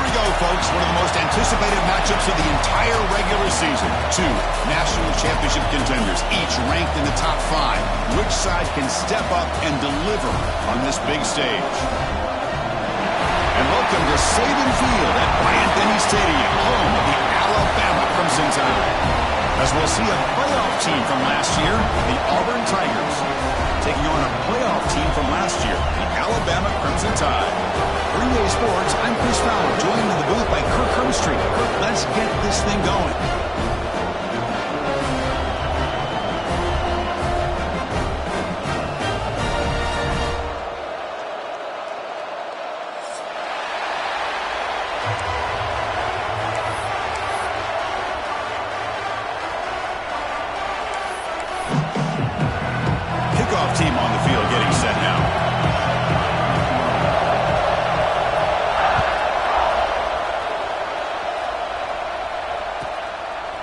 we go, folks. One of the most anticipated matchups of the entire regular season. Two national championship contenders, each ranked in the top 5. Which side can step up and deliver on this big stage? And welcome to Saban Field at Bryant-Denny Stadium, home of the Alabama Crimson Tide. As we'll see a playoff team from last year, the Auburn Tigers, taking on a playoff team from last year, the Alabama Crimson Tide. 3A Sports, I'm Chris Fowler, joined in the booth by Kirk Hermstreet. Kirk, let's get this thing going. Kickoff team on the field getting set now.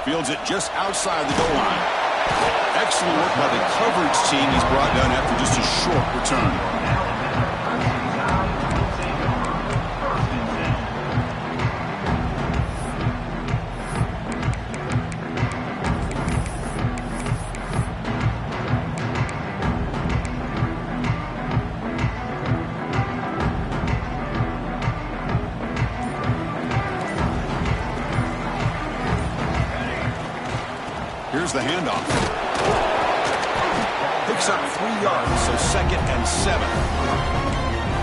Fields it just outside the goal line. Excellent work by the coverage team. He's brought down after just a short return. Here's the handoff. Picks up 3 yards, so 2nd and 7.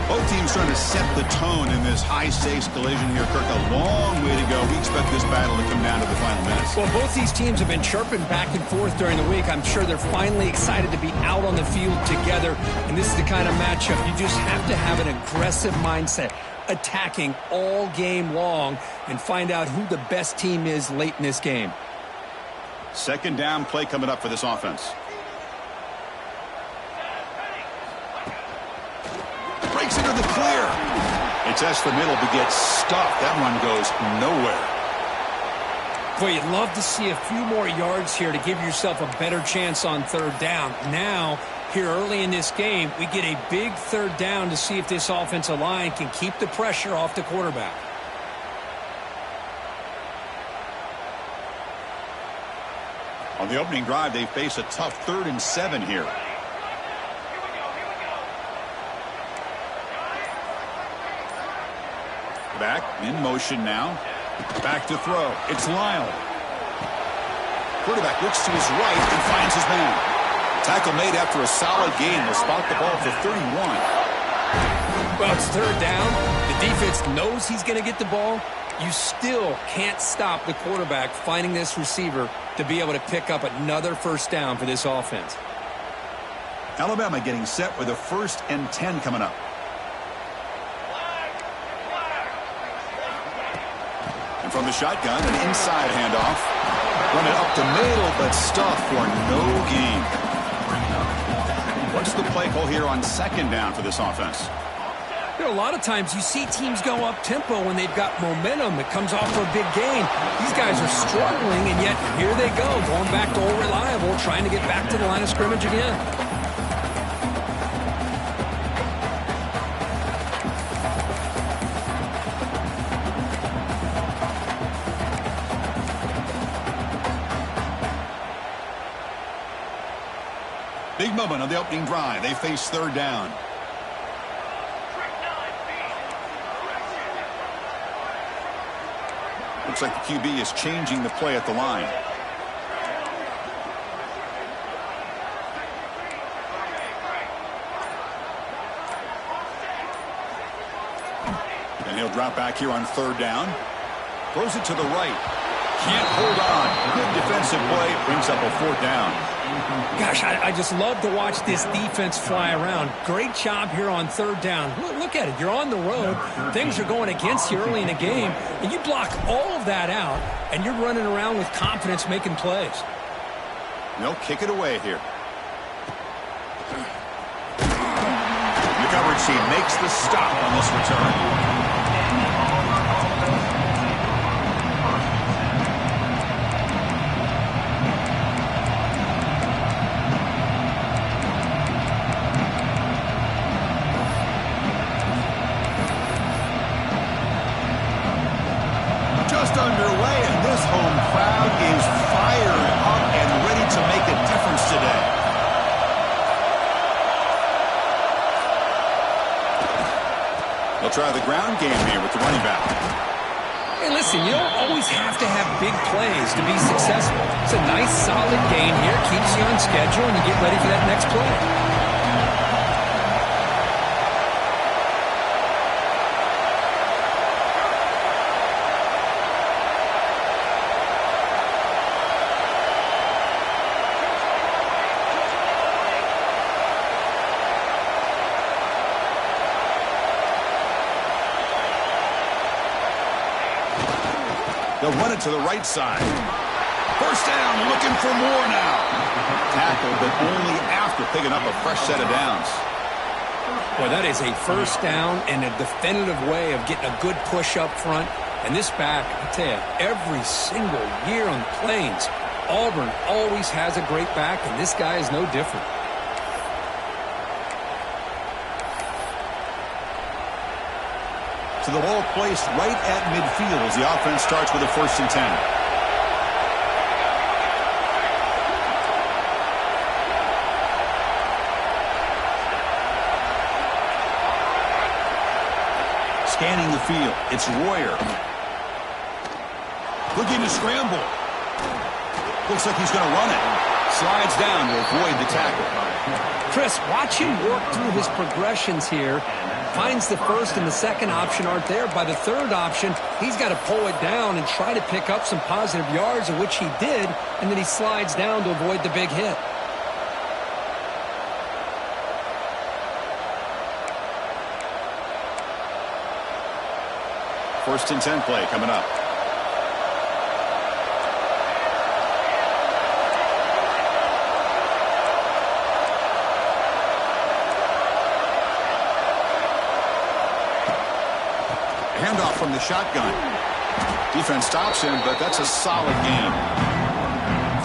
Both teams trying to set the tone in this high-stakes collision here, Kirk. A long way to go. We expect this battle to come down to the final minutes. Well, both these teams have been chirping back and forth during the week. I'm sure they're finally excited to be out on the field together. And this is the kind of matchup you just have to have an aggressive mindset, attacking all game long, and find out who the best team is late in this game. 2nd down play coming up for this offense. Breaks into the clear. It tests the middle but gets stuffed. That one goes nowhere. Boy, you'd love to see a few more yards here to give yourself a better chance on 3rd down. Now, here early in this game, we get a big 3rd down to see if this offensive line can keep the pressure off the quarterback. On the opening drive, they face a tough 3rd and 7 here. Back in motion now. Back to throw. It's Lyle. Quarterback looks to his right and finds his man. Tackle made after a solid gain. Will spot the ball for 31. Well, it's 3rd down. The defense knows he's going to get the ball. You still can't stop the quarterback finding this receiver to be able to pick up another 1st down for this offense. Alabama getting set with a 1st and 10 coming up. And from the shotgun, an inside handoff. Run it up the middle, but stuffed for no gain. What's the play call here on 2nd down for this offense? You know, a lot of times you see teams go up-tempo when they've got momentum. It comes off for a big gain. These guys are struggling, and yet here they go, going back to old reliable, trying to get back to the line of scrimmage again. Big moment on the opening drive. They face 3rd down. Looks like the QB is changing the play at the line. And he'll drop back here on 3rd down. Throws it to the right. Can't hold on. Good defensive play. Brings up a 4th down. Gosh, I just love to watch this defense fly around. Great job here on 3rd down. Look at it. You're on the road. Things are going against you early in the game, and you block all of that out, and you're running around with confidence making plays. They'll kick it away here. The coverage team makes the stop on this return. just underway, and this home crowd is fired up and ready to make a difference today. They'll try the ground game here with the running back. Hey, listen, you don't always have to have big plays to be successful. It's a nice, solid gain here. Keeps you on schedule, and you get ready for that next play. They'll run it to the right side. First down, looking for more now. Tackle, but only after picking up a fresh set of downs. Boy, that is a first down and a definitive way of getting a good push up front. And this back, I tell you, every single year on the Plains, Auburn always has a great back, and this guy is no different. To the ball placed right at midfield as the offense starts with a 1st and 10. Scanning the field, it's Royer. Looking to scramble. Looks like he's going to run it. Slides down to avoid the tackle. Chris, watch him work through his progressions here. Finds the first and the second option aren't there. By the third option, he's got to pull it down and try to pick up some positive yards, of which he did, and then he slides down to avoid the big hit. First and 10 play coming up. Handoff from the shotgun. Defense stops him, but that's a solid game.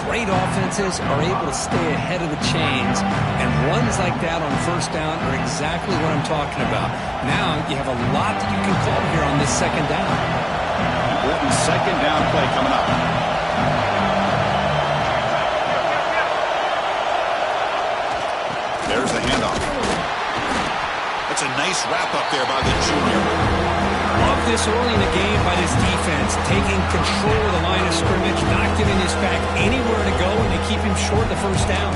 Great offenses are able to stay ahead of the chains, and runs like that on first down are exactly what I'm talking about. Now you have a lot that you can call here on this second down. Important second down play coming up. There's the handoff. That's a nice wrap up there by the junior. Love this early in the game by this defense, taking control of the line of scrimmage, not giving this back anywhere to go, and they keep him short of the first down.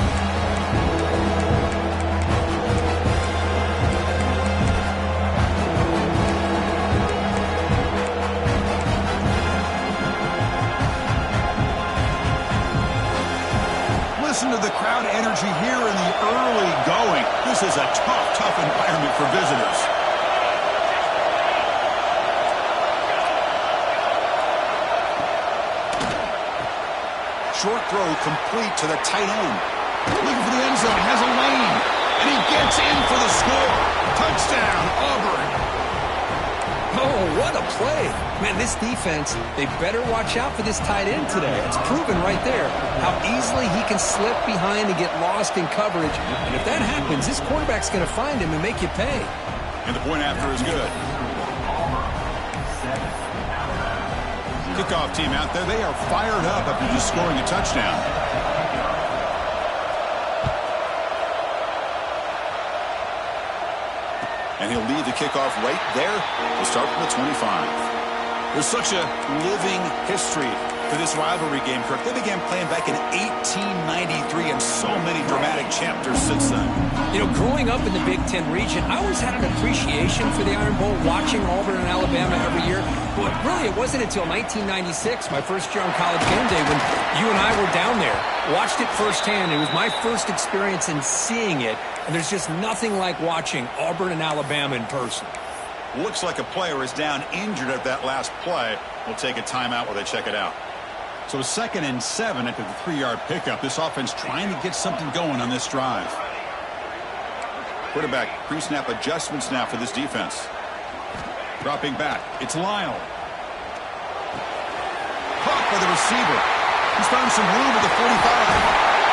Listen to the crowd energy here in the early going. This is a tough environment for visitors. Short throw complete to the tight end. Looking for the end zone, has a lane, and he gets in for the score. Touchdown, Auburn. Oh, what a play. Man, this defense, they better watch out for this tight end today. It's proven right there how easily he can slip behind and get lost in coverage. And if that happens, this quarterback's going to find him and make you pay. And the point after is good. Kickoff team out there, they are fired up after just scoring a touchdown. And he'll lead the kickoff right there to start from the 25. There's such a living history to this rivalry game, Kirk. They began playing back in 1893, and so many dramatic chapters since then. You know, growing up in the Big Ten region, I always had an appreciation for the Iron Bowl, watching Auburn and Alabama every year. But really, it wasn't until 1996, my first year on College Game Day, when you and I were down there, watched it firsthand. It was my first experience in seeing it, and there's just nothing like watching Auburn and Alabama in person. Looks like a player is down injured at that last play. We'll take a timeout while they check it out. So 2nd and 7 after the 3-yard pickup. This offense trying to get something going on this drive. Quarterback pre-snap adjustments now for this defense. Dropping back. It's Lyle. Caught by the receiver. He's found some room at the 45.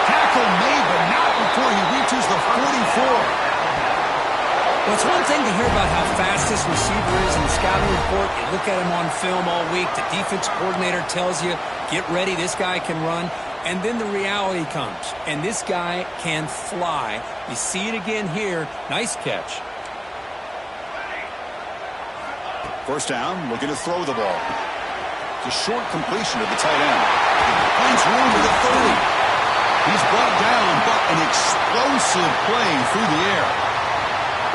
Tackle made, but not before he reaches the 44. Well, it's one thing to hear about how fast this receiver is in the scouting report. You look at him on film all week. The defense coordinator tells you, get ready, this guy can run. And then the reality comes, and this guy can fly. You see it again here. Nice catch. First down, looking to throw the ball. It's a short completion to the tight end. Finds room to the 30. He's brought down, but an explosive play through the air.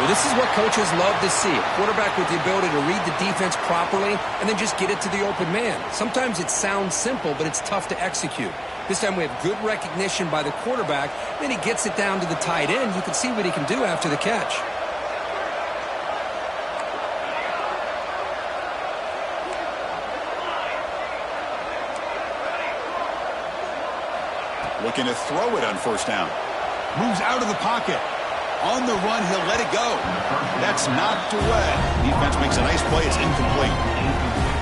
Well, this is what coaches love to see. A quarterback with the ability to read the defense properly and then just get it to the open man. Sometimes it sounds simple, but it's tough to execute. This time we have good recognition by the quarterback. Then he gets it down to the tight end. You can see what he can do after the catch. Looking to throw it on first down. Moves out of the pocket. On the run, he'll let it go. That's knocked away. Defense makes a nice play. It's incomplete.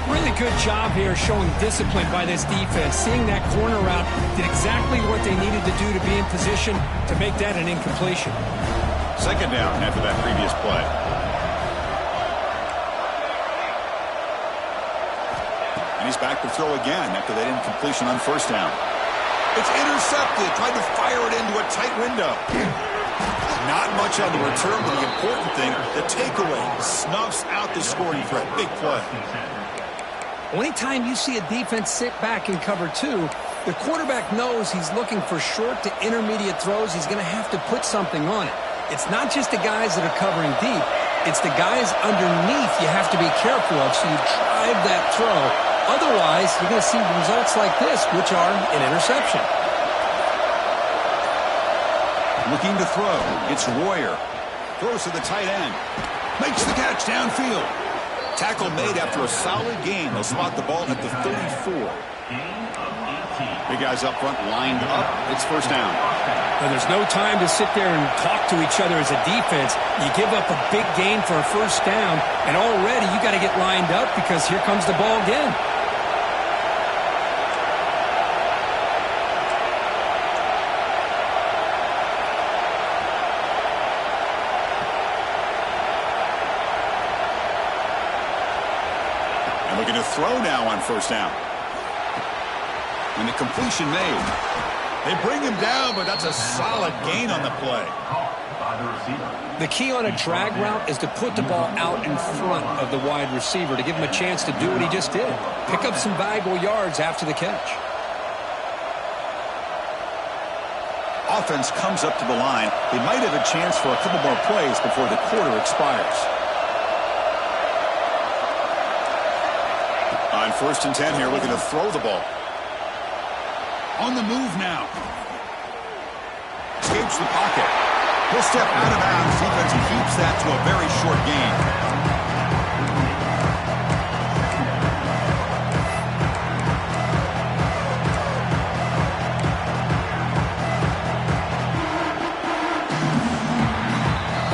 Really good job here showing discipline by this defense. Seeing that corner route did exactly what they needed to do to be in position to make that an incompletion. Second down after that previous play. And he's back to throw again after that incompletion on first down. It's intercepted. Tried to fire it into a tight window. Not much on the return, but the important thing, the takeaway, snuffs out the scoring threat. Big play. Anytime you see a defense sit back in cover two, the quarterback knows he's looking for short to intermediate throws. He's going to have to put something on it. It's not just the guys that are covering deep. It's the guys underneath you have to be careful of, so you drive that throw. Otherwise, you're going to see results like this, which are an interception. Looking to throw. It's Royer. Throws to the tight end. Makes the catch downfield. Tackle made after a solid gain. They'll spot the ball at the 34. Big guys up front lined up. It's first down. Well, there's no time to sit there and talk to each other as a defense. You give up a big gain for a first down, and already you got to get lined up because here comes the ball again. Looking to throw now on first down. And the completion made. They bring him down, but that's a solid gain on the play. The key on a drag route is to put the ball out in front of the wide receiver to give him a chance to do what he just did. Pick up some valuable yards after the catch. Offense comes up to the line. They might have a chance for a couple more plays before the quarter expires. On first and 10 here, looking to throw the ball. On the move now. Escapes the pocket. He'll step out of bounds. Defense keeps that to a very short gain.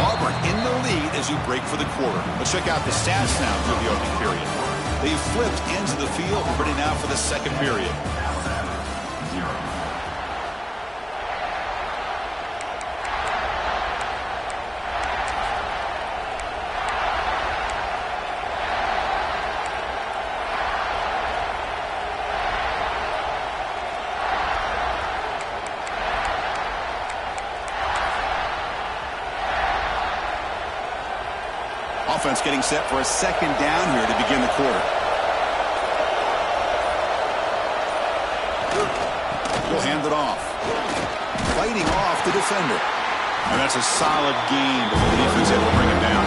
Auburn in the lead as you break for the quarter. Let's check out the stats now through the opening period. They've flipped into the field, ready now for the second period. Offense getting set for a second down here to begin the quarter. He'll hand it off. Fighting off the defender. And that's a solid gain before the defense able to bring him down.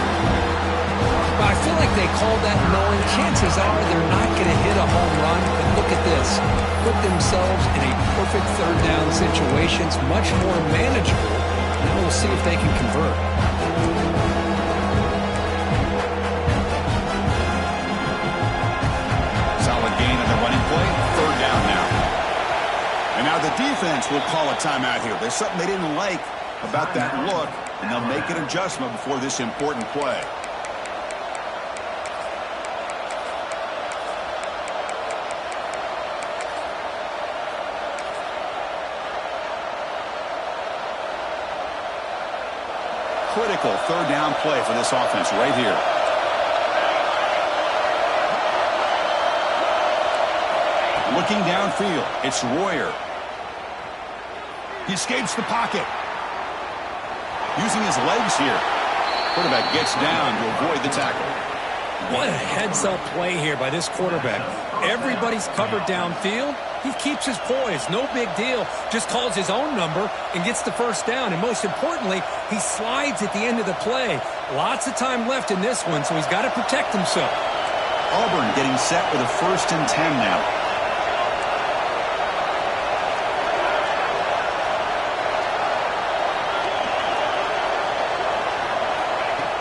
But I feel like they called that knowing chances are they're not going to hit a home run. But look at this. Put themselves in a perfect third down situation. It's much more manageable. Now we'll see if they can convert. Third down now. And now the defense will call a timeout here. There's something they didn't like about that look, and they'll make an adjustment before this important play. critical third down play for this offense right here. Looking downfield, it's Royer. He escapes the pocket. Using his legs here. Quarterback gets down to avoid the tackle. What a heads-up play here by this quarterback. Everybody's covered downfield. He keeps his poise. No big deal. Just calls his own number and gets the first down. And most importantly, he slides at the end of the play. Lots of time left in this one, so he's got to protect himself. Auburn getting set with a 1st and 10 now.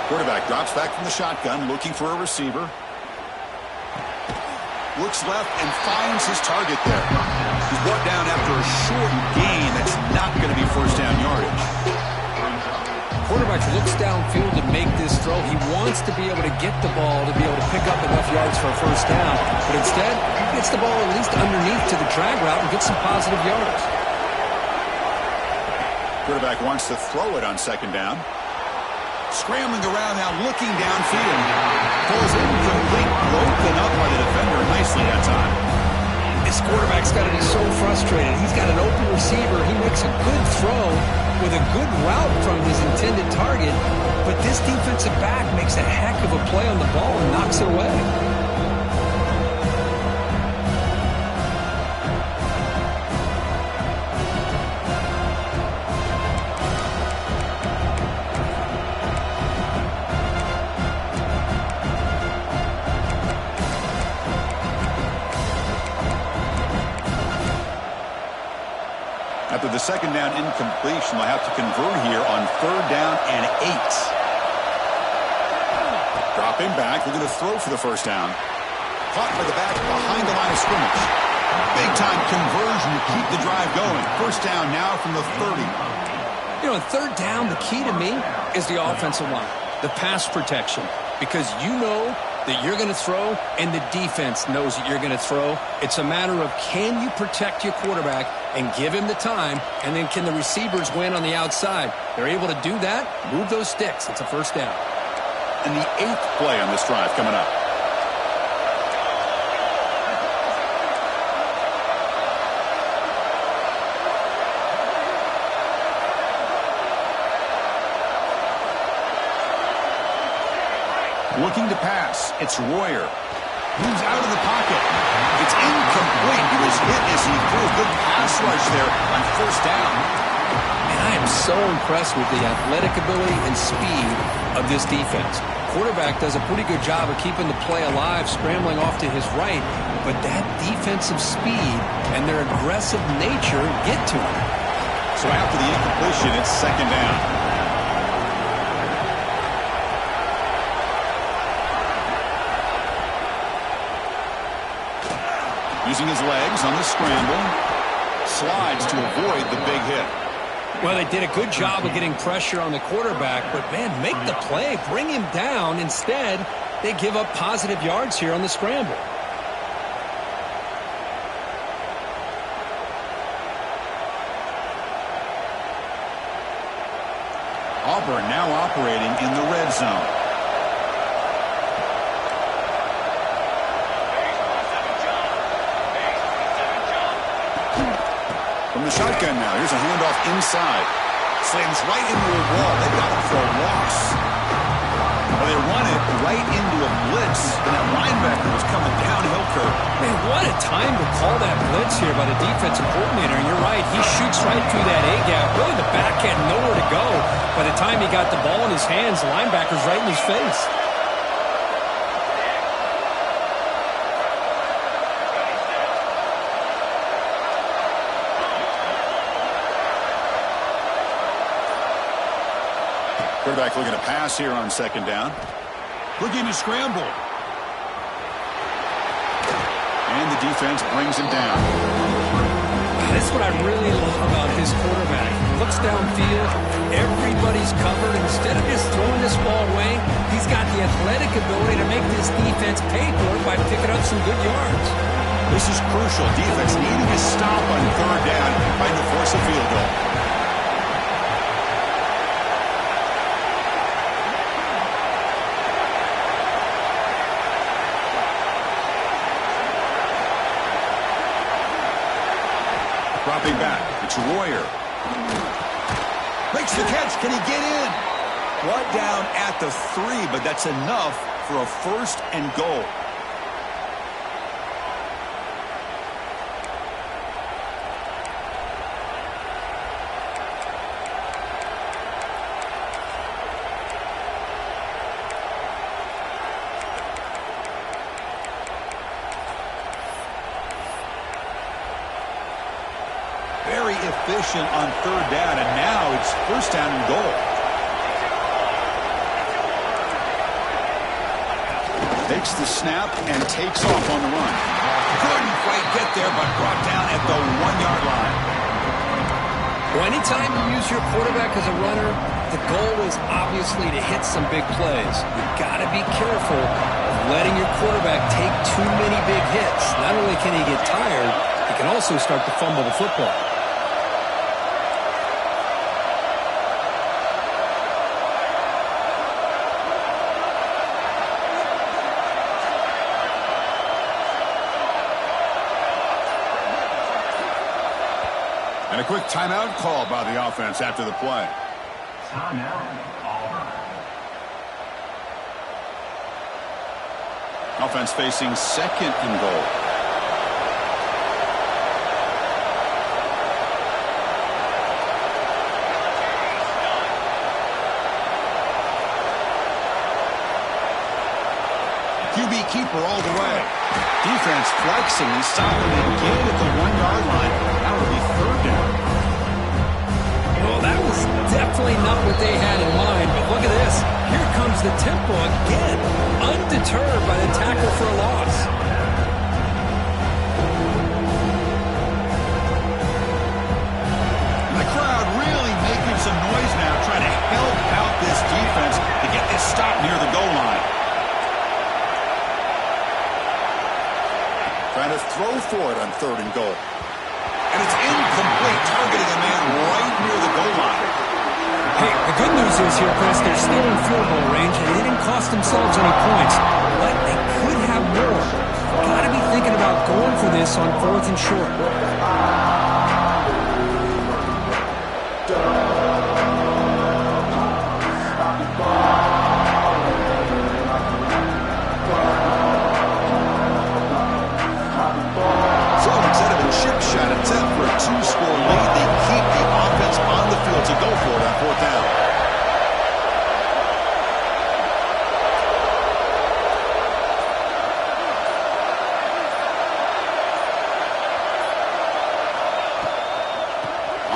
Quarterback drops back from the shotgun, looking for a receiver. Looks left and finds his target there. He's brought down after a short gain. That's not going to be first down yardage. Quarterback looks downfield to make this throw. He wants to be able to get the ball to be able to pick up enough yards for a first down. But instead, he gets the ball at least underneath to the drag route and gets some positive yards. Quarterback wants to throw it on 2nd down. Scrambling around now, looking downfield. Pulls incomplete, broken up by the defender nicely that time. This quarterback's got to be so frustrated. He's got an open receiver. He makes a good throw with a good route from his intended target, but this defensive back makes a heck of a play on the ball and knocks it away. After the 2nd down incompletion, they'll have to convert here on 3rd down and 8. Dropping back, looking to throw for the first down. Caught by the back behind the line of scrimmage. Big-time conversion to keep the drive going. First down now from the 30. You know, on 3rd down, the key to me is the offensive line, the pass protection, because you know that you're going to throw and the defense knows that you're going to throw. It's a matter of can you protect your quarterback and give him the time, and then can the receivers win on the outside? They're able to do that, move those sticks. It's a first down. And the 8th play on this drive coming up. Looking to pass, it's Royer. Moves out of the pocket. It's incomplete. He was hit as he threw a good pass rush there on 1st down. And I am so impressed with the athletic ability and speed of this defense. Quarterback does a pretty good job of keeping the play alive, scrambling off to his right, but that defensive speed and their aggressive nature get to him. So after the incompletion, it's 2nd down. Using his legs on the scramble, slides to avoid the big hit. Well, they did a good job of getting pressure on the quarterback, but, man, make the play, bring him down. Instead, they give up positive yards here on the scramble. Auburn now operating in the red zone. From the shotgun now, here's a handoff inside. Slams right into a wall. They got him for a loss. Well, they run it right into a blitz, and that linebacker was coming downhill curve. Man, what a time to call that blitz here by the defensive coordinator. And you're right, he shoots right through that A-gap. Really, the back had nowhere to go. By the time he got the ball in his hands, the linebacker's right in his face. Quarterback looking to pass here on 2nd down. Looking to scramble. And the defense brings him down. This is what I really love about his quarterback. He looks downfield. Everybody's covered. Instead of just throwing this ball away, he's got the athletic ability to make this defense pay for it by picking up some good yards. This is crucial. Defense needing a stop on 3rd down, trying to force a field goal. dropping back. It's Royer. Makes the catch. Can he get in? Brought down at the 3, but that's enough for a 1st and goal. Very efficient on 3rd down, and now it's 1st down and goal. Takes the snap and takes off on the run. Couldn't quite get there, but brought down at the 1-yard line. Well, anytime you use your quarterback as a runner, the goal is obviously to hit some big plays. You've got to be careful of letting your quarterback take too many big hits. Not only can he get tired, he can also start to fumble the football. And a quick timeout call by the offense after the play. Timeout, Auburn. Offense facing 2nd and goal. QB keeper all the way. Defense flexing and stopping and gain at the 1-yard line. That would be 3rd down. Well, that was definitely not what they had in mind, but look at this. Here comes the tempo again, undeterred by the tackle for a loss. The crowd really making some noise now, trying to help out this defense to get this stop near the goal line. Trying to throw for it on 3rd and goal. And it's incomplete, targeting a man right near the goal line. Hey, the good news is here, Chris, they're still in field goal range, and they didn't cost themselves any points, but they could have more. Got to be thinking about going for this on 4th and short. So instead of a chip shot attempt for a 2-score lead, they keep the offense on the field to go for it on 4th down.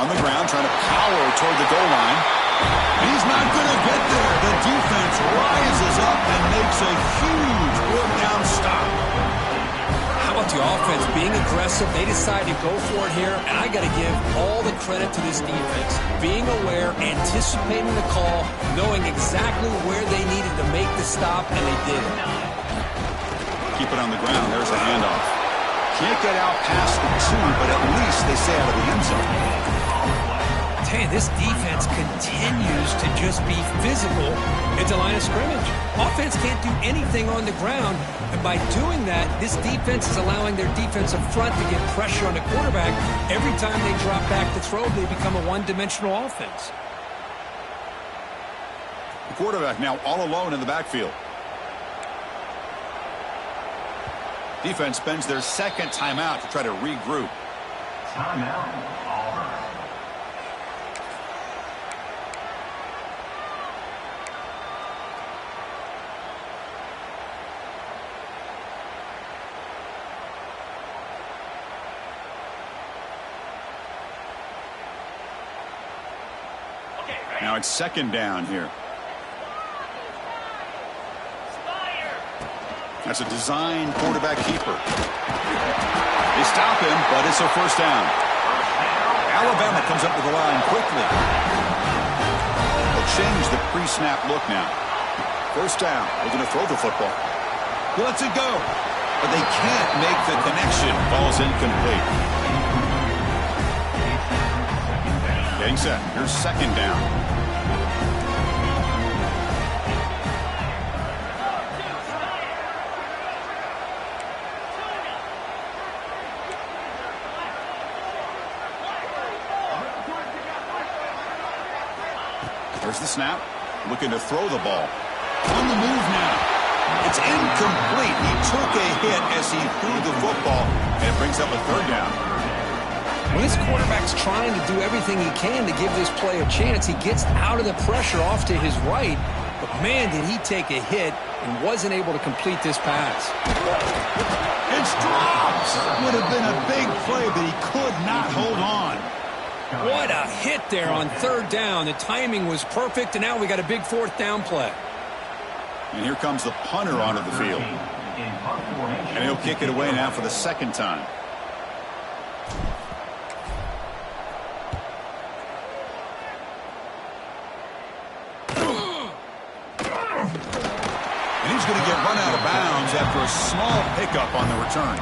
On the ground, trying to power toward the goal line. He's not going to get there. The defense rises up and makes a huge 4th down stop. How about the offense being aggressive? They decide to go for it here, and I got to give all the credit to this defense. Being aware, anticipating the call, knowing exactly where they needed to make the stop, and they did it. Keep it on the ground. There's a handoff. Can't get out past the 2, but at least they stay out of the end zone. Hey, this defense continues to just be physical at the line of scrimmage. Offense can't do anything on the ground, and by doing that, this defense is allowing their defensive front to get pressure on the quarterback. Every time they drop back to throw, they become a one-dimensional offense. The quarterback now all alone in the backfield. Defense spends their 2nd timeout to try to regroup. Timeout, Auburn. Now it's 2nd down here. That's a design quarterback keeper. They stop him, but it's a 1st down. Alabama comes up to the line quickly. They'll change the pre-snap look now. 1st down. They're going to throw the football. He lets it go, but they can't make the connection. Ball's incomplete. Getting set. Here's 2nd down. There's the snap. Looking to throw the ball. On the move now. It's incomplete. He took a hit as he threw the football, and it brings up a third down. When this quarterback's trying to do everything he can to give this play a chance, he gets out of the pressure off to his right. But, man, did he take a hit and wasn't able to complete this pass. It's dropped. Would have been a big play, but he could not hold on. What a hit there on third down. The timing was perfect, and now we got a big fourth down play. And here comes the punter onto the field. And he'll kick it away now for the second time. And he's going to get run out of bounds after a small pickup on the return.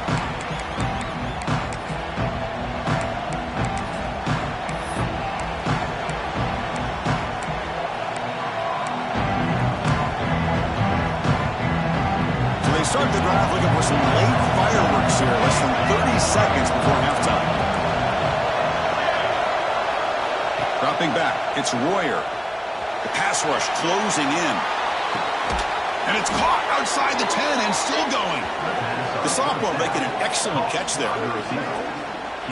Start the drive looking for some late fireworks here. Less than 30 seconds before halftime. Dropping back, it's Royer. The pass rush closing in. And it's caught outside the 10 and still going. The sophomore making an excellent catch there.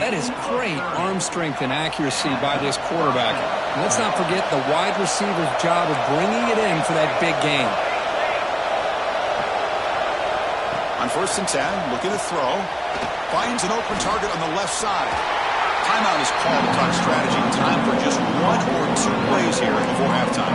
That is great arm strength and accuracy by this quarterback. And let's not forget the wide receiver's job of bringing it in for that big game. On 1st and 10, looking to throw. Finds an open target on the left side. Timeout is called to talk strategy. Time for just one or two plays here before halftime.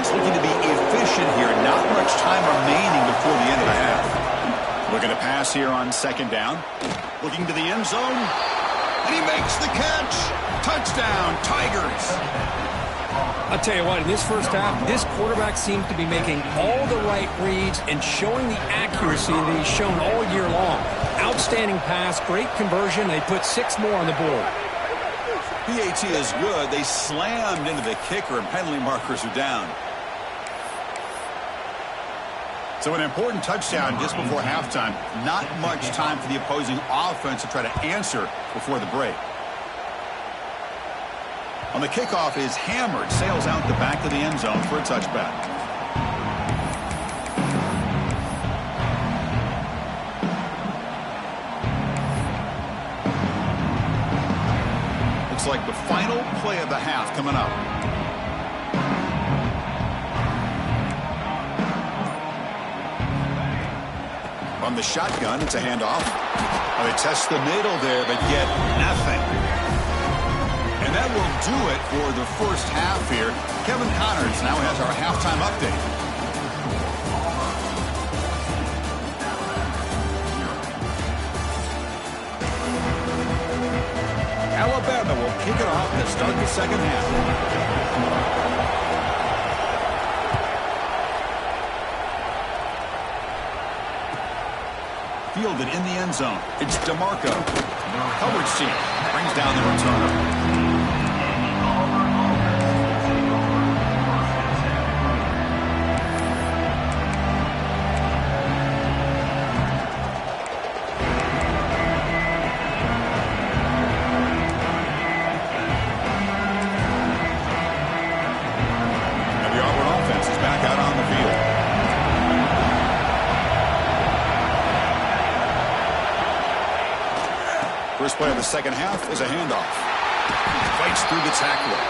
Looking to be efficient here. Not much time remaining before the end of the half. Looking to pass here on 2nd down. Looking to the end zone. And he makes the catch. Touchdown, Tigers. I'll tell you what, in this first half, this quarterback seems to be making all the right reads and showing the accuracy that he's shown all year long. Outstanding pass, great conversion. They put 6 more on the board. PAT is good. They slammed into the kicker, and penalty markers are down. So an important touchdown just before halftime. Not much time for the opposing offense to try to answer before the break. On the kickoff is hammered. Sails out the back of the end zone for a touchback. Looks like the final play of the half coming up. On the shotgun, it's a handoff. They test the middle there, but get nothing. And that will do it for the first half here. Kevin Connors now has our halftime update. Alabama will kick it off to start the second half. Fielded in the end zone. It's DeMarco. Coverage team brings down the returner. And the Auburn offense is back out on the field. First play of the second half is a handoff. Fights through the tackler.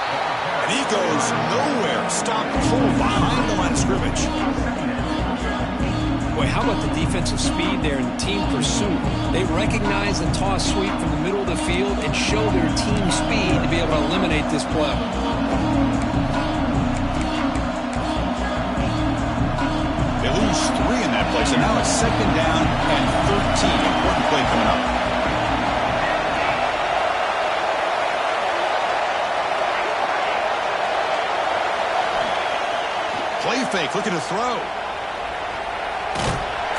And he goes nowhere. Stop full behind the line of scrimmage. Boy, how about the defensive speed there and team pursuit? They recognize the toss sweep from the middle of the field and show their team speed to be able to eliminate this play. They lose 3 in that play, so now it's 2nd down and 13. Important play coming up. Play fake, looking to throw.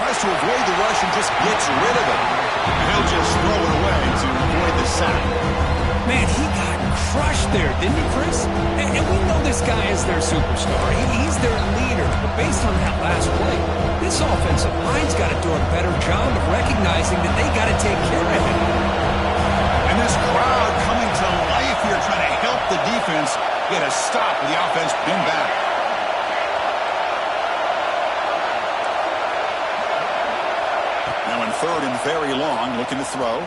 tries to avoid the rush and just gets rid of it. And he'll just throw it away to avoid the sack. Man, he got crushed there, didn't he, Chris? And we know this guy is their superstar. He's their leader. But based on that last play, this offensive line's got to do a better job of recognizing that they got to take care of him. And this crowd coming to life here, trying to help the defense get a stop with the offense pinned back. Now in third and very long, looking to throw.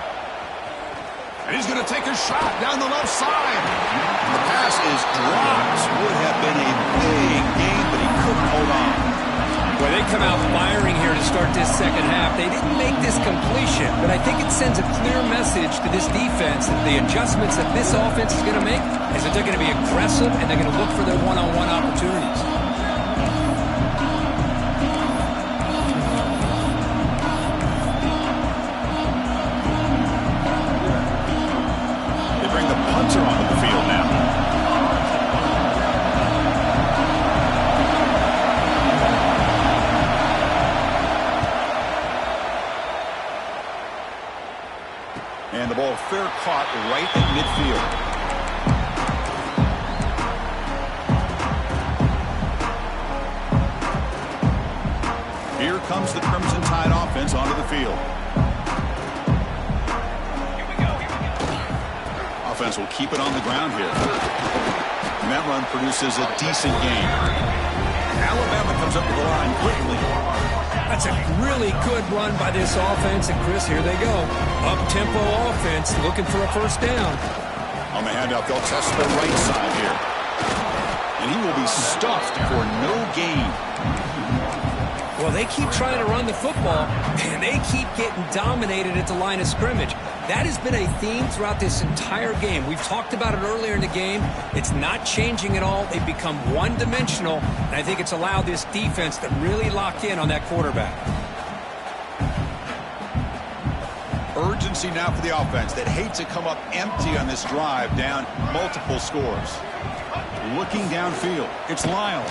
And he's going to take a shot down the left side. And the pass is dropped. Would have been a big game, but he couldn't hold on. Well, they come out firing here to start this second half. They didn't make this completion, but I think it sends a clear message to this defense that the adjustments that this offense is going to make is that they're going to be aggressive and they're going to look for their one-on-one opportunities. They bring the punter onto the field now. And the ball fair caught right at midfield. Here comes the Crimson Tide offense onto the field. Offense will keep it on the ground here. And that run produces a decent gain. Alabama comes up to the line quickly. That's a really good run by this offense, and Chris, here they go. Up-tempo offense, looking for a first down. On the handoff, they'll test the right side here. And he will be stuffed for no gain. Well, they keep trying to run the football, and they keep getting dominated at the line of scrimmage. That has been a theme throughout this entire game. We've talked about it earlier in the game. It's not changing at all. They've become one-dimensional, and I think it's allowed this defense to really lock in on that quarterback. Urgency now for the offense that hate to come up empty on this drive, down multiple scores. Looking downfield, it's Lyle.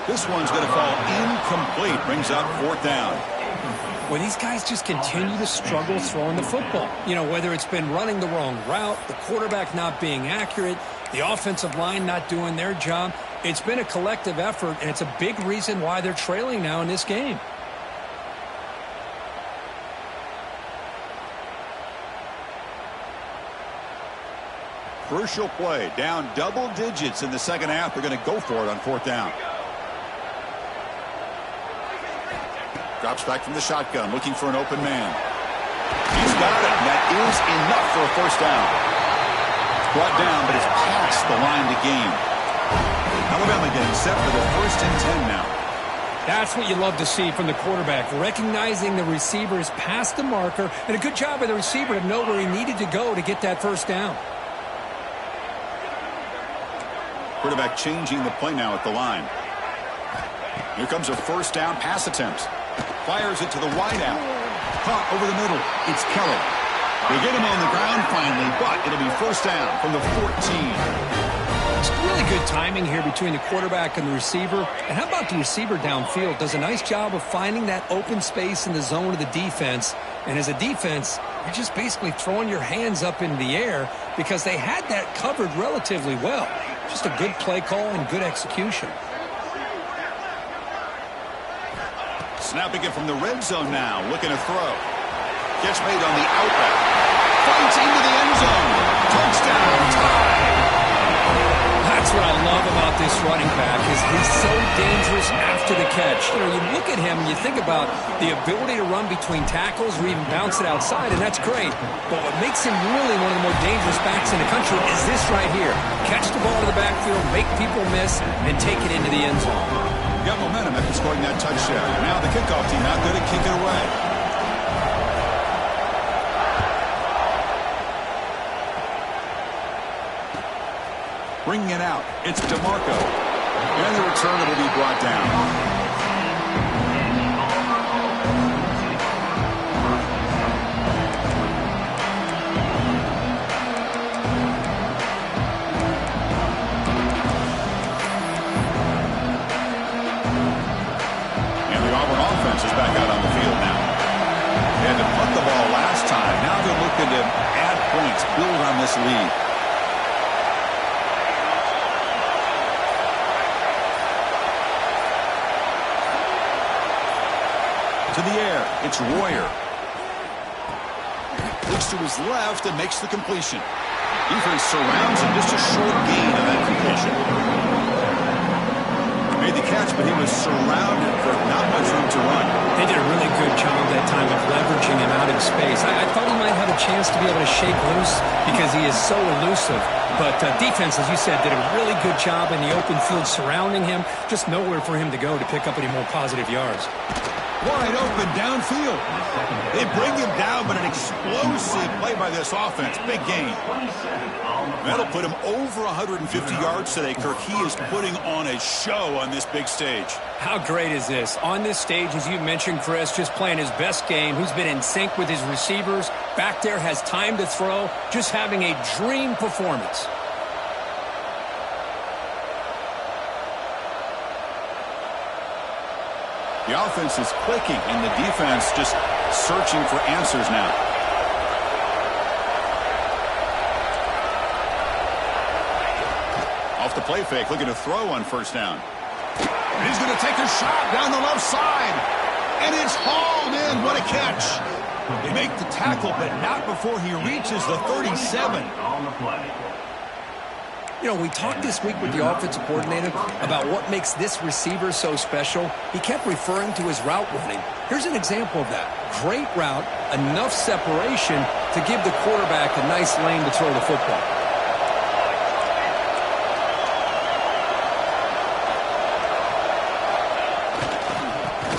This one's going to fall incomplete, brings up fourth down. Well, these guys just continue to struggle throwing the football. You know, whether it's been running the wrong route, the quarterback not being accurate, the offensive line not doing their job. It's been a collective effort, and it's a big reason why they're trailing now in this game. Crucial play, down double digits in the second half. They're going to go for it on fourth down. Drops back from the shotgun, looking for an open man. He's got it. That is enough for a first down. Brought down, but it's past the line to gain. Alabama getting set for the 1st and 10 now. That's what you love to see from the quarterback, recognizing the receiver is past the marker, and a good job by the receiver to know where he needed to go to get that first down. Quarterback changing the play now at the line. Here comes a first down pass attempt. Fires it to the wideout. Caught over the middle. It's Kelly. They get him on the ground finally, but it'll be first down from the 14. It's really good timing here between the quarterback and the receiver. And how about the receiver downfield? Does a nice job of finding that open space in the zone of the defense. And as a defense, you're just basically throwing your hands up in the air because they had that covered relatively well. Just a good play call and good execution. Snapping it from the red zone now, looking to throw. Gets made on the outback. Fights into the end zone. Touchdown, Tide. That's what I love about this running back is he's so dangerous after the catch. You know, you look at him and you think about the ability to run between tackles or even bounce it outside, and that's great. But what makes him really one of the more dangerous backs in the country is this right here. Catch the ball to the backfield, make people miss, and take it into the end zone. Got momentum after scoring that touchdown. Now the kickoff team out there to kick it away. Bringing it out, it's DeMarco. And the return will be brought down. offense is back out on the field now. They had to punt the ball last time. Now they're looking to add points, build on this lead. To the air, it's Royer. Looks to his left and makes the completion. Defense surrounds him, just a short gain on that completion. Made the catch, but he was surrounded for not much room to run. They did a really good job that time of leveraging him out in space. I thought he might have a chance to be able to shake loose because he is so elusive. But defense, as you said, did a really good job in the open field surrounding him. Just nowhere for him to go to pick up any more positive yards. Wide open downfield. They bring him down, but an explosive play by this offense. Big gain. That'll put him over 150 yards today, Kirk. He is putting on a show on this big stage. How great is this? On this stage, as you mentioned, Chris, just playing his best game. He's been in sync with his receivers. Back there, has time to throw. Just having a dream performance. The offense is clicking, and the defense just searching for answers now. Off the play fake, looking to throw on first down. And he's going to take a shot down the left side. And it's hauled in. What a catch. They make the tackle, but not before he reaches the 37. On the play. You know, we talked this week with the offensive coordinator about what makes this receiver so special. He kept referring to his route running. Here's an example of that. Great route, enough separation to give the quarterback a nice lane to throw the football.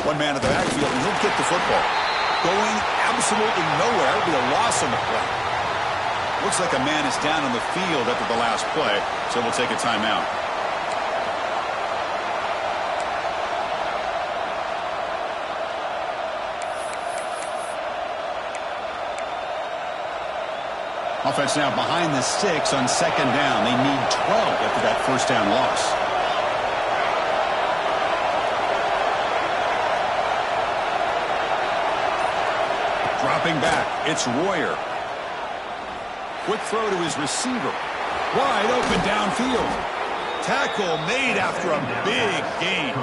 One man in the backfield, and he'll get the football. Going absolutely nowhere. It'll be a loss on the play. Looks like a man is down on the field after the last play, so we'll take a timeout. Offense now behind the sticks on second down. They need 12 after that first down loss. Dropping back, it's Royer. Quick throw to his receiver. Wide open downfield. Tackle made after a big gain.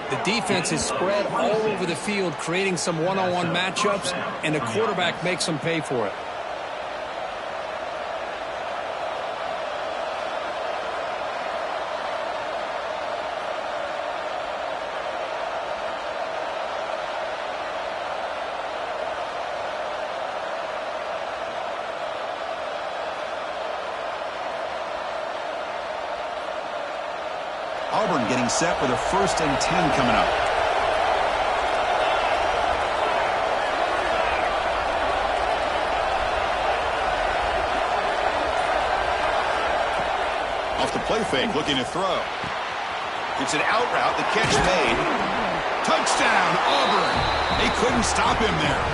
The defense is spread all over the field, creating some one-on-one matchups, and the quarterback makes them pay for it. Auburn getting set for the 1st and 10 coming up. Off the play fake, looking to throw. It's an out route, the catch made. Touchdown, Auburn. They couldn't stop him there.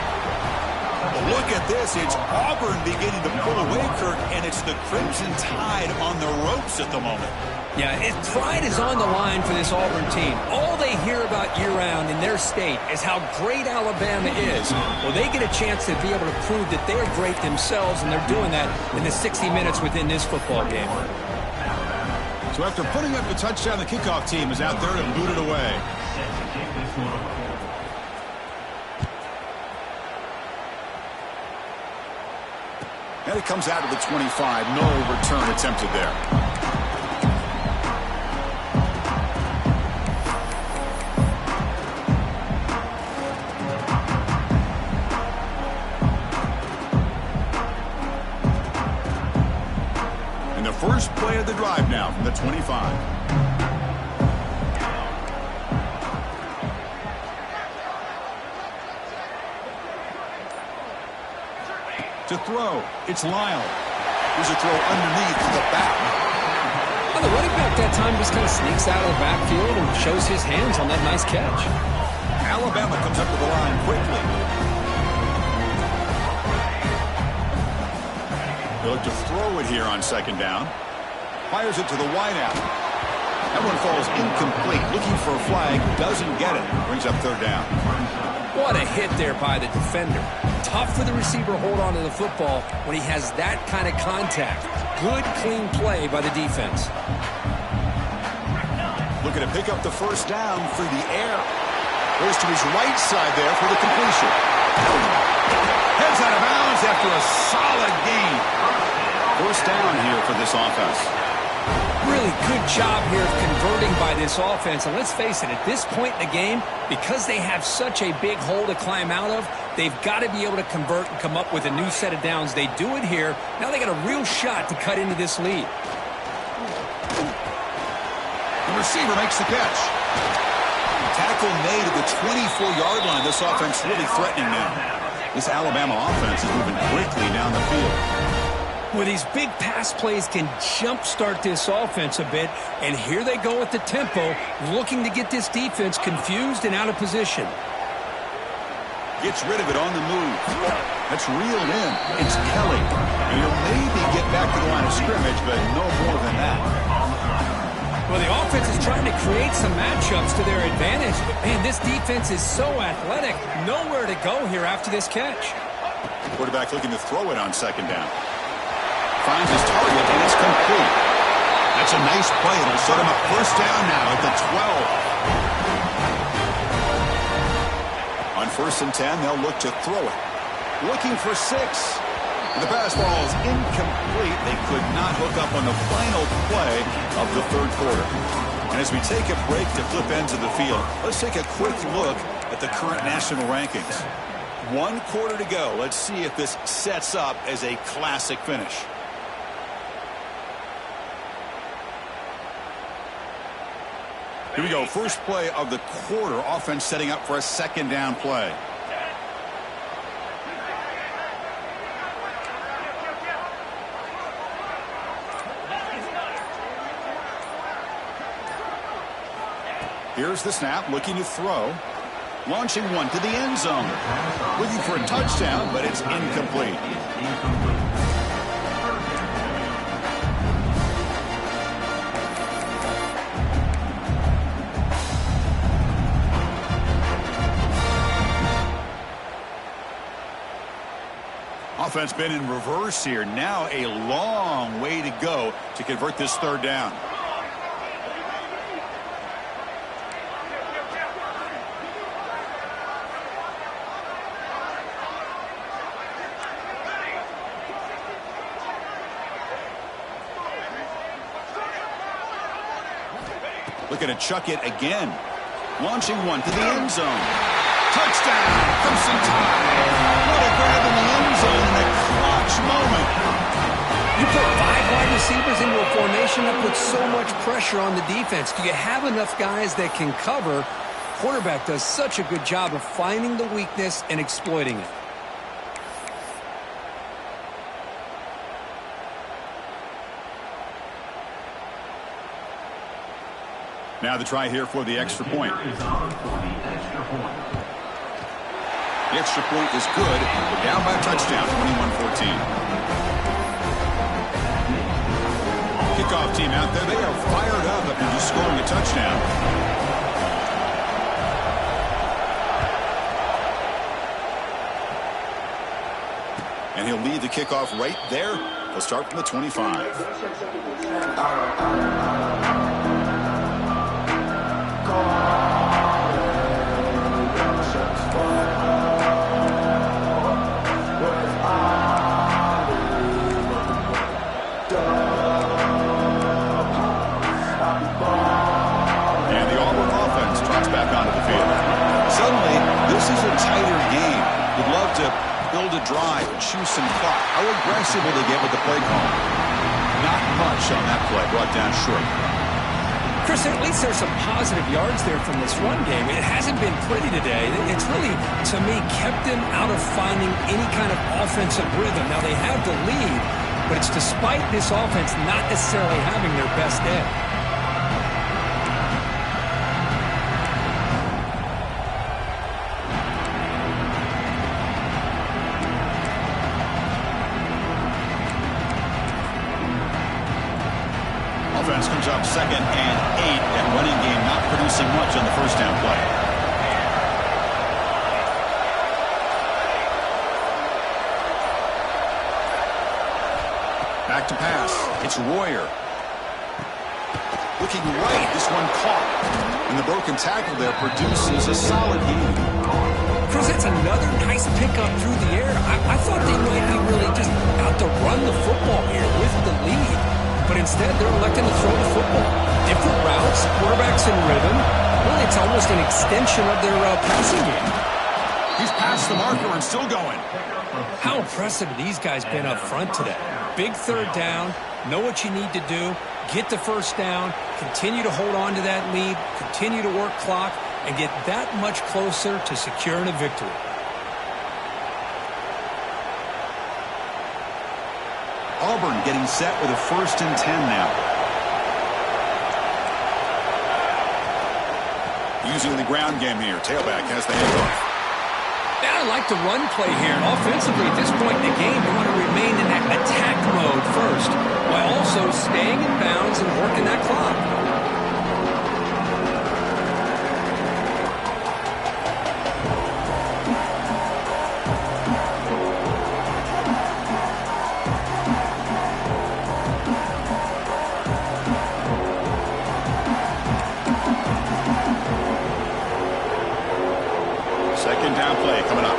But look at this. It's Auburn beginning to pull away, Kirk, and it's the Crimson Tide on the ropes at the moment. Yeah, pride is on the line for this Auburn team. All they hear about year-round in their state is how great Alabama is. Well, they get a chance to be able to prove that they're great themselves, and they're doing that in the 60 minutes within this football game. So after putting up the touchdown, the kickoff team is out there to boot it away. And it comes out of the 25. No return attempted there. And the first play of the drive now from the 25. To throw, it's Lyle. Here's a throw underneath to the back. Well, the running back that time just kind of sneaks out of the backfield and shows his hands on that nice catch. Alabama comes up to the line quickly. They look to throw it here on second down. Fires it to the wideout. That one falls incomplete. Looking for a flag. Doesn't get it. Brings up third down. What a hit there by the defender. Tough for the receiver to hold on to the football when he has that kind of contact. Good, clean play by the defense. Looking to pick up the first down through the air. Goes to his right side there for the completion. Heads out of bounds after a solid gain. First down here for this offense. Really good job here of converting by this offense. And let's face it, at this point in the game, because they have such a big hole to climb out of, they've got to be able to convert and come up with a new set of downs. They do it here. Now they got a real shot to cut into this lead. The receiver makes the catch. Tackle made at the 24-yard line. This offense really threatening now. This Alabama offense is moving quickly down the field. Well, these big pass plays can jumpstart this offense a bit, and here they go at the tempo, looking to get this defense confused and out of position. Gets rid of it on the move. That's reeled in. It's Kelly. And he'll maybe get back to the line of scrimmage, but no more than that. Well, the offense is trying to create some matchups to their advantage, but, man, this defense is so athletic. Nowhere to go here after this catch. Quarterback looking to throw it on second down. Finds his target, and it's complete. That's a nice play. It'll set him up first down now at the 12. On 1st and 10, they'll look to throw it. Looking for 6. The pass ball is incomplete. They could not hook up on the final play of the third quarter. And as we take a break to flip ends of the field, let's take a quick look at the current national rankings. 1 quarter to go. Let's see if this sets up as a classic finish. Here we go. First play of the quarter. Offense setting up for a second down play. Here's the snap. Looking to throw. Launching one to the end zone. Looking for a touchdown, but it's incomplete. Offense been in reverse here. Now a long way to go to convert this third down. Looking to chuck it again. Launching one to the end zone. Touchdown! Crimson Tide! What a grab in the end zone in a clutch moment. You put 5 wide receivers into a formation that puts so much pressure on the defense. Do you have enough guys that can cover? Quarterback does such a good job of finding the weakness and exploiting it. Now the try here for the extra point. The extra point is good. We're down by a touchdown, 21-14. Kickoff team out there. They are fired up after just scoring a touchdown. And he'll lead the kickoff right there. They'll start from the 25. Build a drive and choose some clock. How aggressive will they get with the play call? Not much on that play, brought down short. Chris, at least there's some positive yards there from this run game. It hasn't been pretty today. It's really, to me, kept them out of finding any kind of offensive rhythm. Now, they have the lead, but it's despite this offense not necessarily having their best day. Offense brings up 2nd and 8. That running game not producing much on the first down play. Back to pass. It's Royer. Looking right. This one caught. And the broken tackle there produces a solid game. Chris, it's another nice pickup through the air. I thought they might be really just out to run the football here with the lead. But instead, they're electing to throw the football. Different routes, quarterbacks in rhythm. Really, it's almost an extension of their passing game. He's past the marker and still going. How impressive have these guys been up front today? Big third down, know what you need to do, get the first down, continue to hold on to that lead, continue to work clock, and get that much closer to securing a victory. Auburn getting set with a 1st and 10 now. Using the ground game here. Tailback has the handoff. Yeah, I like the run play here. Offensively, at this point in the game, you want to remain in that attack mode first, while also staying in bounds and working that clock. Second down play coming up.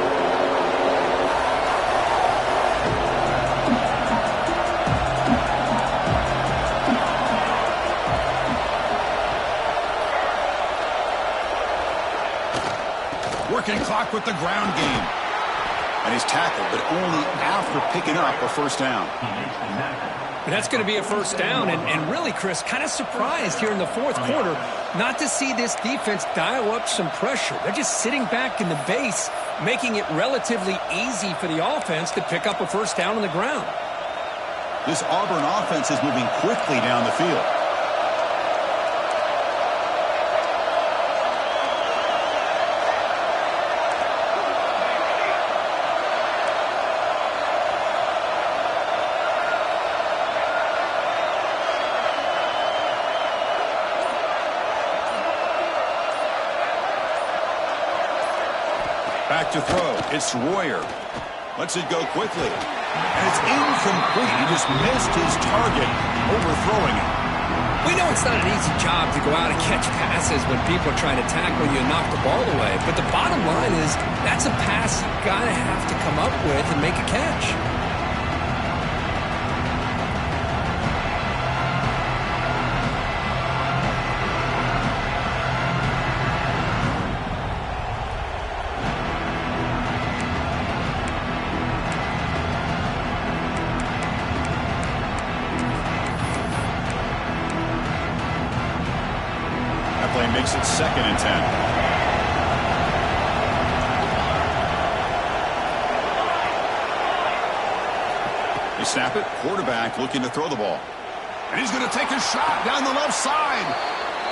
Working clock with the ground game. And he's tackled, but only after picking up a first down. But that's going to be a first down, and really, Chris, kind of surprised here in the fourth quarter not to see this defense dial up some pressure. They're just sitting back in the base, making it relatively easy for the offense to pick up a first down on the ground. This Auburn offense is moving quickly down the field. Back to throw. It's Royer. Lets it go quickly. And it's incomplete. He just missed his target, overthrowing it. We know it's not an easy job to go out and catch passes when people are trying to tackle you and knock the ball away. But the bottom line is that's a pass you've got to have to come up with and make a catch. Makes it 2nd and 10. They snap it. Quarterback looking to throw the ball. And he's going to take a shot down the left side.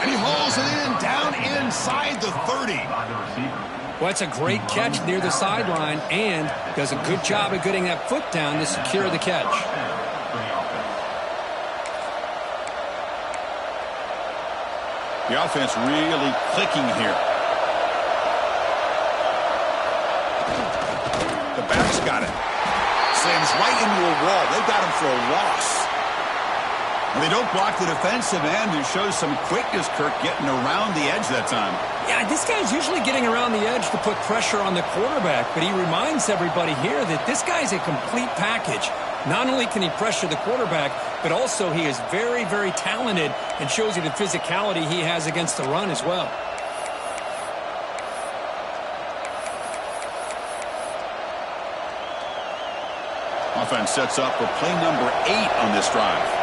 And he hauls it in down inside the 30. Well, it's a great catch near the sideline and does a good job of getting that foot down to secure the catch. The offense really clicking here. The back's got it. Slams right into a wall. They've got him for a loss. And they don't block the defensive end and shows some quickness, Kirk, getting around the edge that time. Yeah, this guy's usually getting around the edge to put pressure on the quarterback, but he reminds everybody here that this guy's a complete package. Not only can he pressure the quarterback, but also he is very, very talented and shows you the physicality he has against the run as well. Offense sets up for play number 8 on this drive.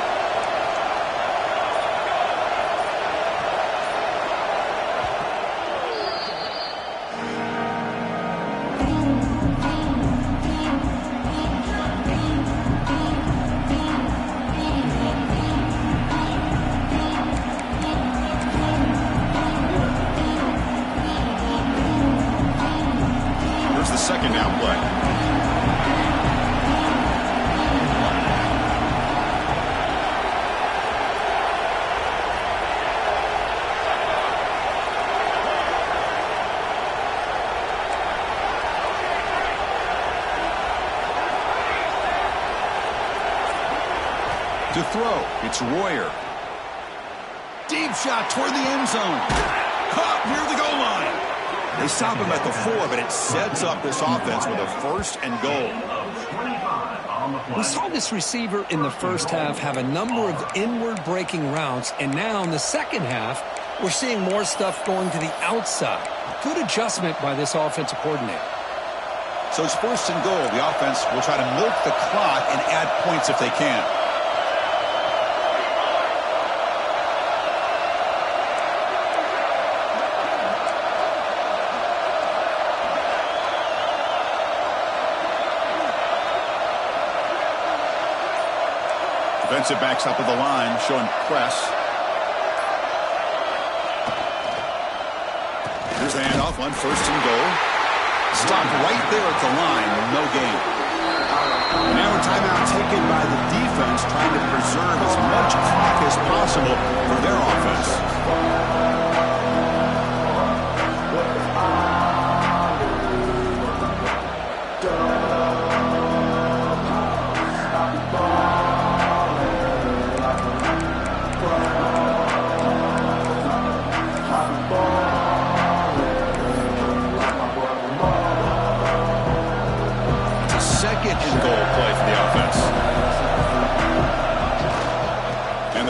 Second down play. To throw, it's Royer. Deep shot toward the end zone. Caught near the goal line. They stop him at the 4, but it sets up this offense with a first and goal. We saw this receiver in the first half have a number of inward breaking routes, and now in the second half, we're seeing more stuff going to the outside. Good adjustment by this offensive coordinator. So it's first and goal. The offense will try to milk the clock and add points if they can. Defensive backs up at the line, showing press. Here's the handoff on first and goal. Stopped right there at the line, no gain. Now a timeout taken by the defense, trying to preserve as much clock as possible for their offense.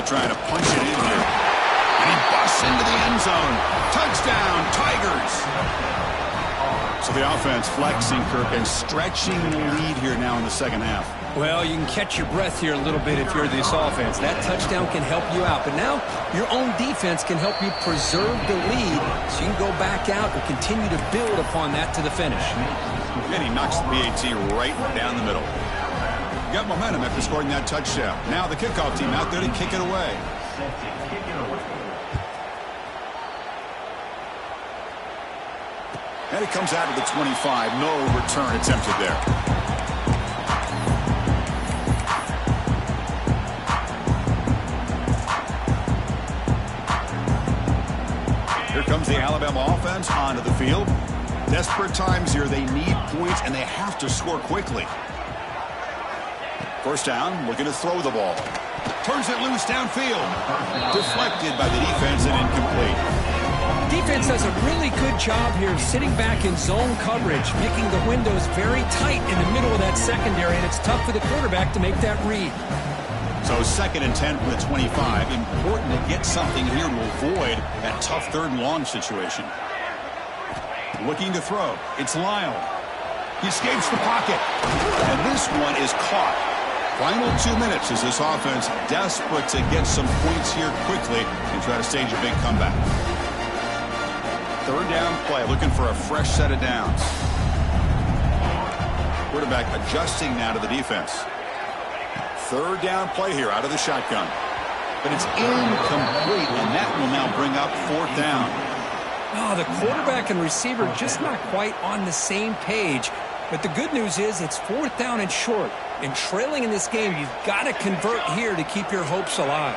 Trying to punch it in here. And he busts into the end zone. Touchdown, Tigers. So the offense flexing, Kirk, and stretching the lead here now in the second half. Well, you can catch your breath here a little bit if you're this offense. That touchdown can help you out. But now your own defense can help you preserve the lead so you can go back out and continue to build upon that to the finish. And he knocks the PAT right down the middle. Got momentum after scoring that touchdown. Now the kickoff team out there to kick it away. And it comes out of the 25. No return attempted there. Here comes the Alabama offense onto the field. Desperate times here. They need points, and they have to score quickly. First down, looking to throw the ball. Turns it loose downfield. Deflected by the defense and incomplete. Defense does a really good job here of sitting back in zone coverage, making the windows very tight in the middle of that secondary, and it's tough for the quarterback to make that read. So 2nd and 10 from the 25. Important to get something here to avoid that tough 3rd and long situation. Looking to throw. It's Lyle. He escapes the pocket. And this one is caught. Final 2 minutes as this offense desperate to get some points here quickly and try to stage a big comeback. 3rd down play, looking for a fresh set of downs. Quarterback adjusting now to the defense. 3rd down play here out of the shotgun. But it's incomplete, and that will now bring up 4th down. Oh, the quarterback and receiver just not quite on the same page. But the good news is it's 4th down and short. And trailing in this game, you've got to convert here to keep your hopes alive.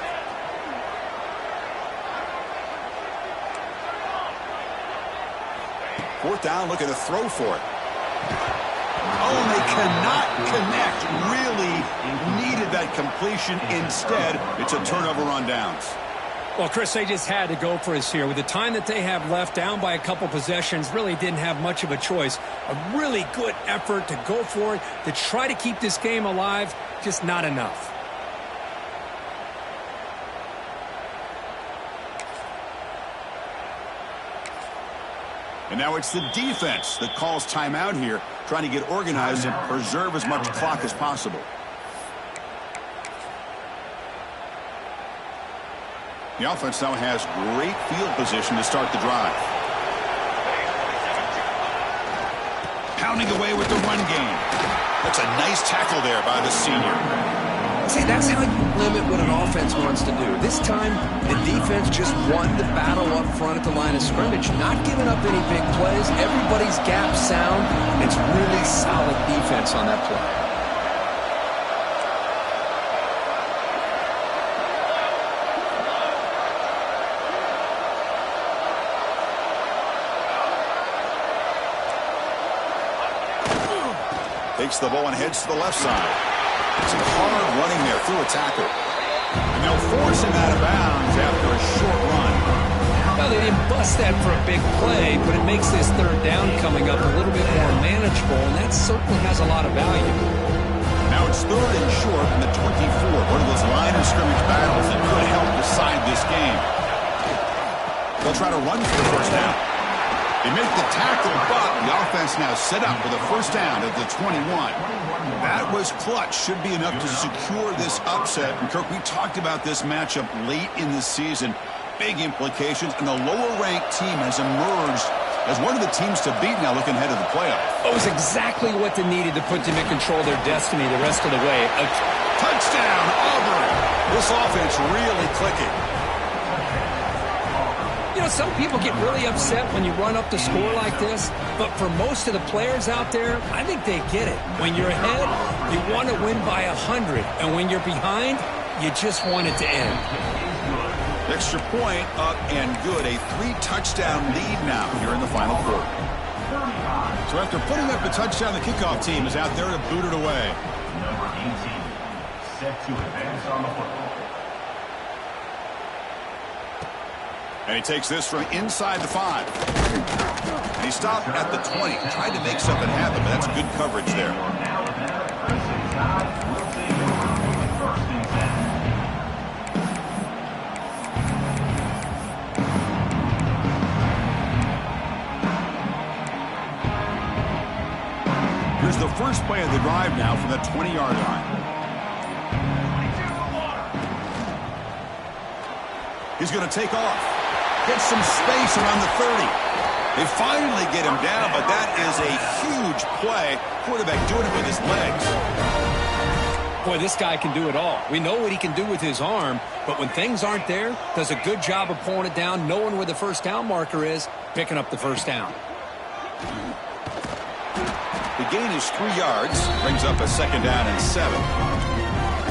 Fourth down, looking to throw for it. Oh, and they cannot connect. Really needed that completion. Instead, it's a turnover on downs. Well, Chris, they just had to go for us here. With the time that they have left, down by a couple possessions, really didn't have much of a choice. A really good effort to go for it, to try to keep this game alive, just not enough. And now it's the defense that calls timeout here, trying to get organized and preserve as much clock as possible. The offense now has great field position to start the drive. Pounding away with the run game. That's a nice tackle there by the senior. See, that's how you limit what an offense wants to do. This time, the defense just won the battle up front at the line of scrimmage, not giving up any big plays. Everybody's gap sound. It's really solid defense on that play. Takes the ball and heads to the left side. Some hard running there through a tackle. And they'll force him out of bounds after a short run. Well, they didn't bust that for a big play, but it makes this third down coming up a little bit more manageable, and that certainly has a lot of value. Now it's third and short in the 24. One of those line of scrimmage battles that could help decide this game. They'll try to run for the first down. They make the tackle, but the offense now set up with a first down at the 21. That was clutch. Should be enough to secure this upset. And, Kirk, we talked about this matchup late in the season. Big implications, and the lower-ranked team has emerged as one of the teams to beat now looking ahead of the playoffs. It was exactly what they needed to put them in control of their destiny the rest of the way. Touchdown, Auburn. This offense really clicking. You know, some people get really upset when you run up the score like this, but for most of the players out there, I think they get it. When you're ahead, you want to win by 100, and when you're behind, you just want it to end. Extra point up and good. A 3-touchdown lead now here in the final quarter. So after putting up a touchdown, the kickoff team is out there to boot it away. Number 18, set to advance on the football. And he takes this from inside the 5. And he stopped at the 20. Tried to make something happen, but that's good coverage there. Here's the first play of the drive now from the 20-yard line. He's going to take off. Get some space around the 30. They finally get him down, but that is a huge play. Quarterback doing it with his legs. Boy, this guy can do it all. We know what he can do with his arm, but when things aren't there, does a good job of pulling it down, knowing where the first down marker is, picking up the first down. The gain is 3 yards, brings up a second down and 7.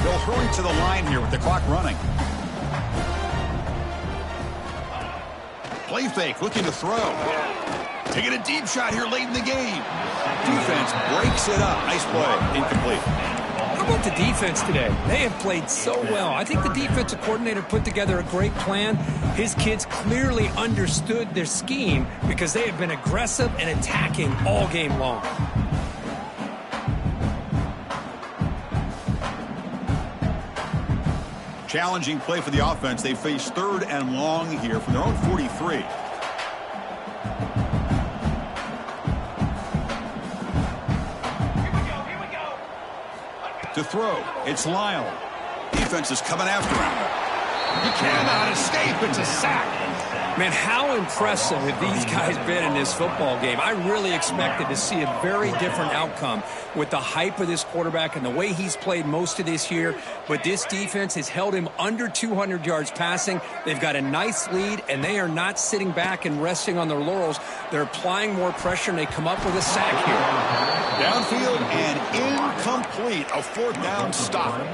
They'll hurry to the line here with the clock running. Play fake, looking to throw. Taking a deep shot here late in the game. Defense breaks it up. Nice play. Incomplete. How about the defense today? They have played so well. I think the defensive coordinator put together a great plan. His kids clearly understood their scheme because they have been aggressive and attacking all game long. Challenging play for the offense. They face third and long here from their own 43. To throw, it's Lyle. Defense is coming after him. He cannot escape. It's a sack. Man, how impressive have these guys been in this football game? I really expected to see a very different outcome with the hype of this quarterback and the way he's played most of this year. But this defense has held him under 200 yards passing. They've got a nice lead, and they are not sitting back and resting on their laurels. They're applying more pressure, and they come up with a sack here. Downfield and incomplete. A fourth down stop.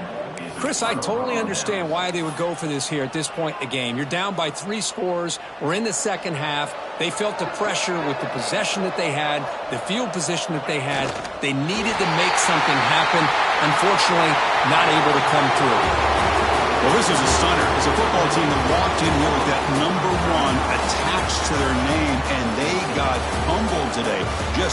Chris, I totally understand why they would go for this here at this point in the game. You're down by 3 scores. We're in the second half. They felt the pressure with the possession that they had, the field position that they had. They needed to make something happen. Unfortunately, not able to come through. Well, this is a stunner. It's a football team that walked in here with that number 1 attached to their name, and they got humbled today. Just